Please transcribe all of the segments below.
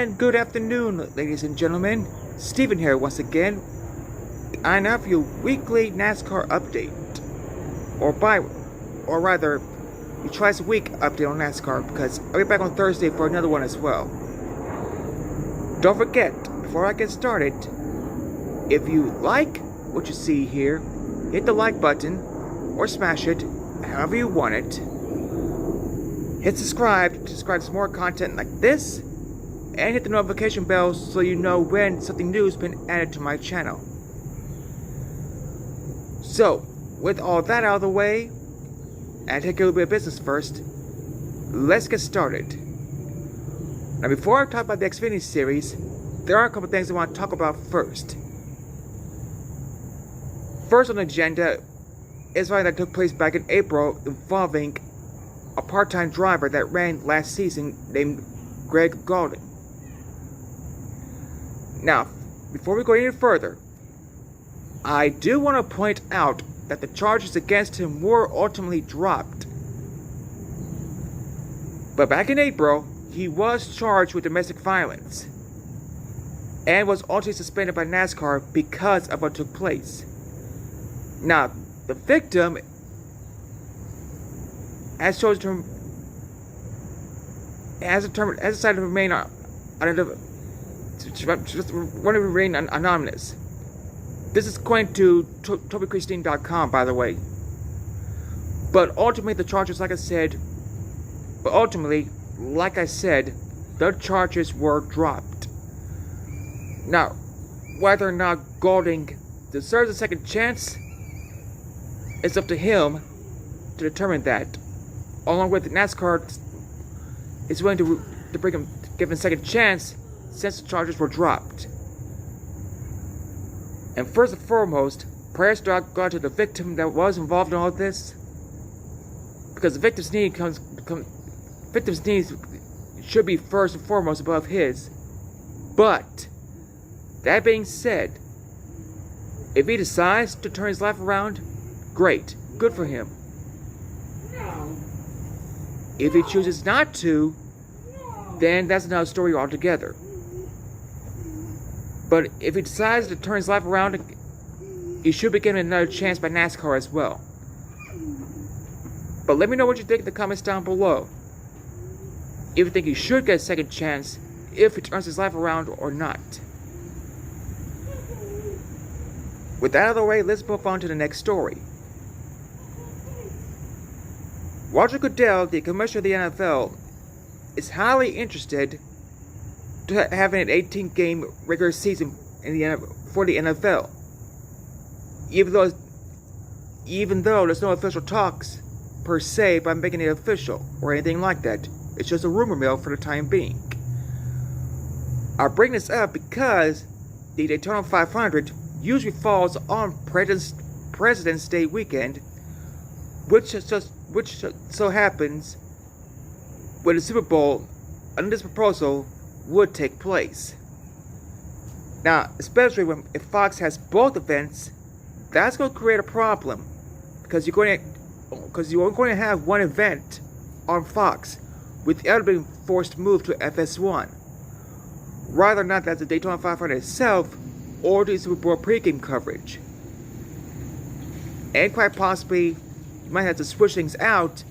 And good afternoon, ladies and gentlemen. Steven here once again. I now have your weekly NASCAR update. Or rather, your twice a week update on NASCAR, because I'll be back on Thursday for another one as well. Don't forget, before I get started, if you like what you see here, hit the like button, or smash it, however you want it. Hit subscribe to subscribe to more content like this, and hit the notification bell so you know when something new has been added to my channel. So, with all that out of the way, and take a little bit of business first, let's get started. Now, before I talk about the Xfinity Series, there are a couple things I want to talk about first. First on the agenda is something that took place back in April involving a part-time driver that ran last season named Gray Gaulding. Now, before we go any further, I do want to point out that the charges against him were ultimately dropped. But back in April, he was charged with domestic violence and was ultimately suspended by NASCAR because of what took place. Now, the victim has chosen has decided to remain anonymous. This is according to TobyChristine.com, by the way. But ultimately, the charges, like I said, the charges were dropped. Now, whether or not Gaulding deserves a second chance, it's up to him to determine that. Along with NASCAR is willing to give him a second chance since the charges were dropped. And first and foremost, prayers go out to the victim that was involved in all this, because the victim's needs should be first and foremost above his. But that being said, if he decides to turn his life around, great, good for him. If he chooses not to, then that's another story altogether. But if he decides to turn his life around, he should be given another chance by NASCAR as well. But let me know what you think in the comments down below. If you think he should get a second chance, if he turns his life around or not. With that out of the way, let's move on to the next story. Roger Goodell, the commissioner of the NFL, is highly interested to having an 18-game regular season for the NFL. Even though there's no official talks per se by making it official or anything like that. It's just a rumor mill for the time being. I bring this up because the Daytona 500 usually falls on President's Day weekend, which so happens when the Super Bowl under this proposal would take place. Now, especially if Fox has both events, that's going to create a problem, because you're going to have one event on Fox, with the other being forced to move to FS1. Rather not that the Daytona 500 itself or the Super Bowl pregame coverage. And quite possibly, you might have to switch things out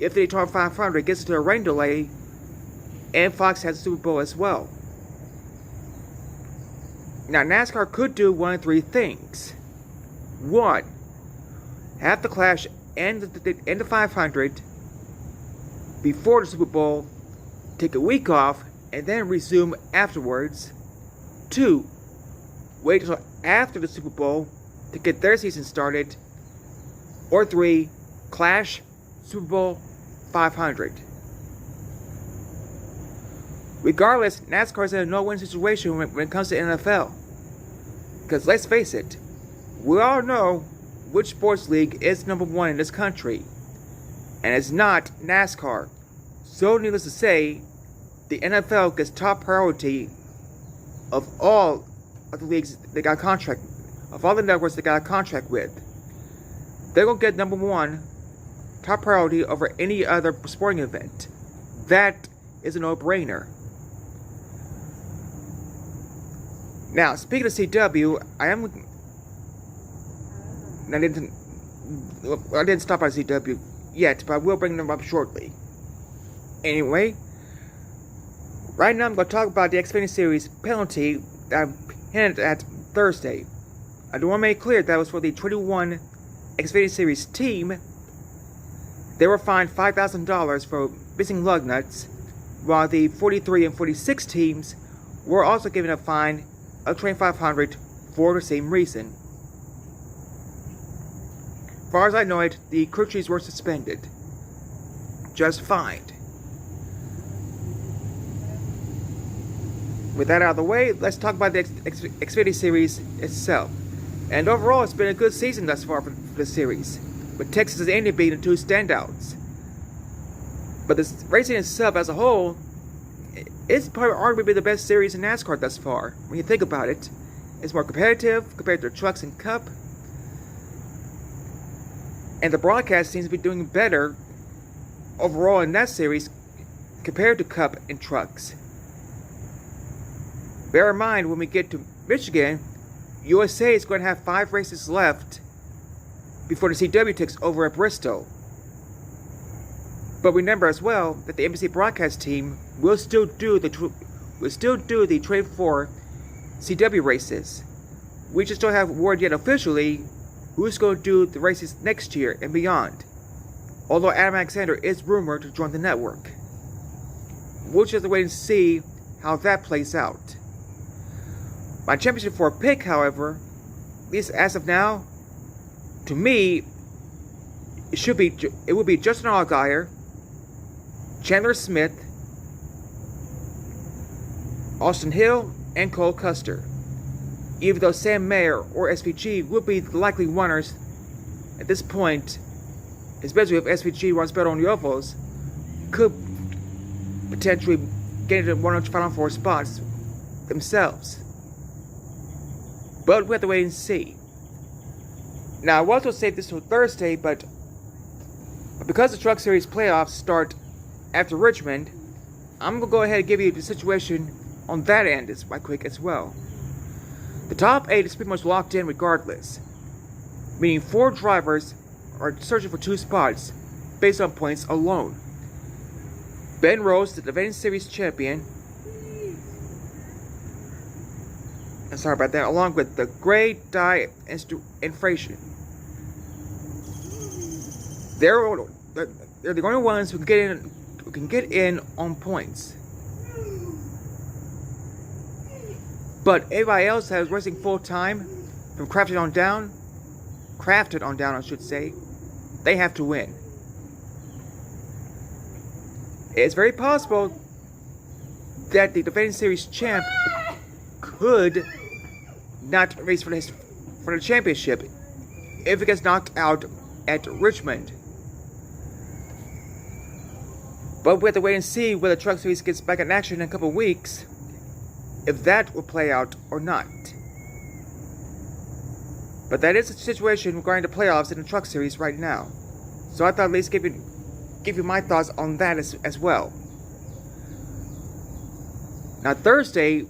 if the Daytona 500 gets into a rain delay and Fox has the Super Bowl as well. Now, NASCAR could do one of three things. One, have the Clash end the 500 before the Super Bowl, take a week off, and then resume afterwards. Two, wait until after the Super Bowl to get their season started. Or three, Clash, Super Bowl, 500. Regardless, NASCAR is in a no-win situation when it comes to NFL. Because let's face it, we all know which sports league is number one in this country. And it's not NASCAR. So needless to say, the NFL gets top priority of all of the leagues they got a contract, of all the networks they got a contract with. They're going to get number one, top priority over any other sporting event. That is a no-brainer. Now, speaking of CW, I didn't stop at CW yet, but I will bring them up shortly. Anyway, right now I'm going to talk about the Xfinity Series penalty that I hinted at Thursday. I do want to make it clear that was for the 21 Xfinity Series team. They were fined $5,000 for missing lug nuts, while the 43 and 46 teams were also given a fine of $2,500 for the same reason. As far as I know it, the crew chiefs were suspended. Just fined. With that out of the way, let's talk about the Xfinity Series itself. And overall, it's been a good season thus far for the series, with Texas and Indy being the two standouts. But the racing itself as a whole, it's probably arguably the best series in NASCAR thus far. When you think about it, it's more competitive compared to trucks and Cup, and the broadcast seems to be doing better overall in that series compared to Cup and trucks. Bear in mind, when we get to Michigan, USA is going to have 5 races left before the CW takes over at Bristol. But remember as well that the NBC broadcast team will still do the 24 CW races. We just don't have word yet officially who's going to do the races next year and beyond. Although Adam Alexander is rumored to join the network. We'll just have to wait and see how that plays out. My championship for a pick, however, at least as of now, to me, it would be Justin Allgaier, Chandler Smith, Austin Hill, and Cole Custer. Even though Sam Mayer or SVG would be the likely runners at this point, especially if SVG runs better on the ovals, could potentially get into one of the final 4 spots themselves. But we have to wait and see. Now, I was going to save this till Thursday, but because the Truck Series playoffs start after Richmond, I'm going to go ahead and give you the situation on that end right quick as well. The top 8 is pretty much locked in regardless, meaning 4 drivers are searching for 2 spots based on points alone. Ben Rose, the defending series champion, sorry about that, along with the Gray, Dye, and Frazier. They're the only ones who can get in on points. But everybody else that is racing full time, from crafted on down, I should say, they have to win. It's very possible that the defending series champ could not race for the championship if it gets knocked out at Richmond. But we have to wait and see whether Truck Series gets back in action in a couple of weeks, if that will play out or not. But that is the situation regarding the playoffs in the Truck Series right now. So I thought at least give you my thoughts on that as well. Now Thursday,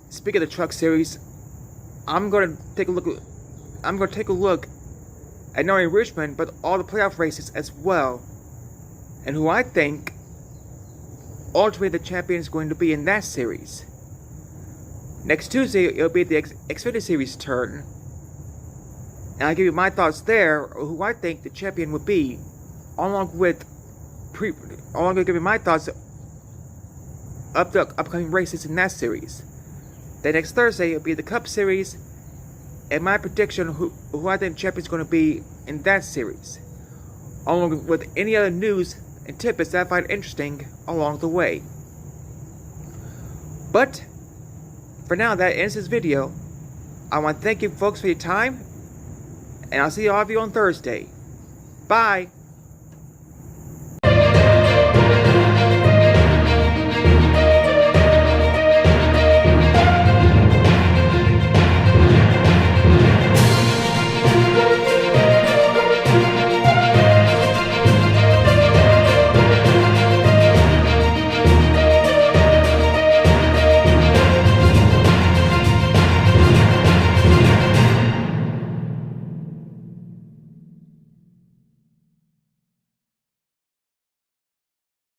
speaking of the Truck Series, I'm going to take a look at not only Richmond but all the playoff races as well, and who I think ultimately the champion is going to be in that series. Next Tuesday, it'll be the Xfinity Series turn, and I'll give you my thoughts there, or who I think the champion would be, along with giving my thoughts of the upcoming races in that series. Then next Thursday, it'll be the Cup Series, and my prediction who I think the champion is going to be in that series, along with any other news and tidbits that I find interesting along the way. But for now, that ends this video. I want to thank you folks for your time, and I'll see all of you on Thursday. Bye!